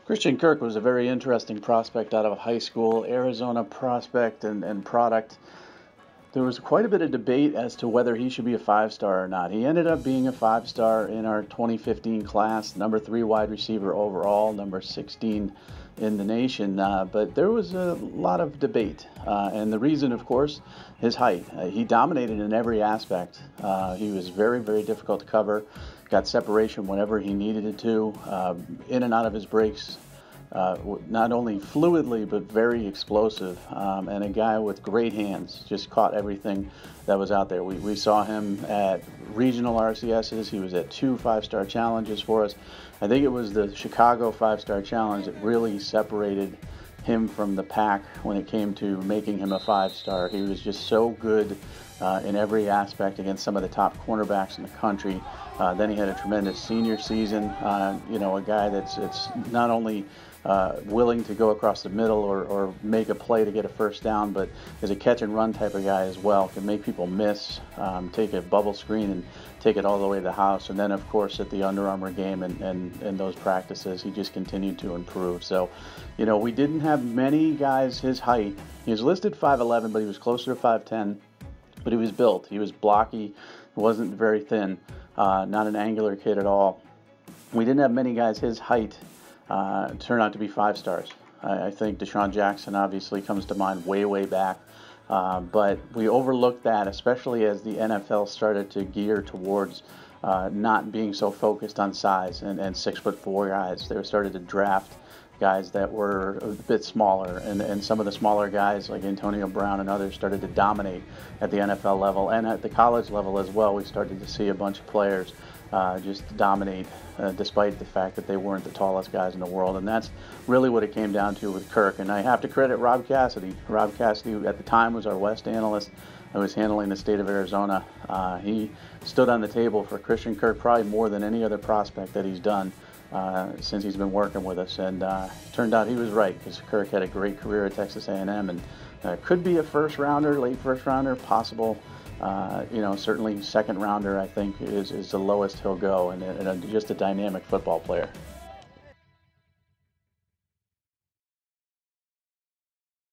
Christian Kirk was a very interesting prospect out of high school, Arizona prospect and product. There was quite a bit of debate as to whether he should be a five-star or not. He ended up being a five-star in our 2015 class, number 3 wide receiver overall, number 16 in the nation. But there was a lot of debate. And the reason, of course, his height. He dominated in every aspect. He was very, very difficult to cover. Got separation whenever he needed it to. In and out of his breaks. Not only fluidly, but very explosive, and a guy with great hands, just caught everything that was out there. We saw him at regional RCSs. He was at 2 5-star challenges for us. I think it was the Chicago 5-star challenge that really separated him from the pack when it came to making him a 5-star. He was just so good in every aspect against some of the top cornerbacks in the country. Then he had a tremendous senior season. A guy that's not only willing to go across the middle or make a play to get a first down, but is a catch and run type of guy as well. Can make people miss, take a bubble screen and take it all the way to the house. And then, of course, at the Under Armour game and those practices, he just continued to improve. So, we didn't have many guys his height. He was listed 5'11", but he was closer to 5'10". But he was built. He was blocky. He wasn't very thin. Not an angular kid at all. We didn't have many guys his height turn out to be 5-stars. I think Deshaun Jackson obviously comes to mind way back. But we overlooked that, especially as the NFL started to gear towards not being so focused on size and 6'4" guys. They started to draft guys that were a bit smaller, and some of the smaller guys like Antonio Brown and others started to dominate at the NFL level and at the college level as well. We started to see a bunch of players just dominate despite the fact that they weren't the tallest guys in the world, and that's really what it came down to with Kirk. And I have to credit Rob Cassidy. Rob Cassidy at the time was our West analyst and was handling the state of Arizona. He stood on the table for Christian Kirk probably more than any other prospect that he's done since he's been working with us, and turned out he was right, because Kirk had a great career at Texas A&M and could be a late first rounder, possible. Certainly second rounder, I think, is the lowest he'll go, and just a dynamic football player.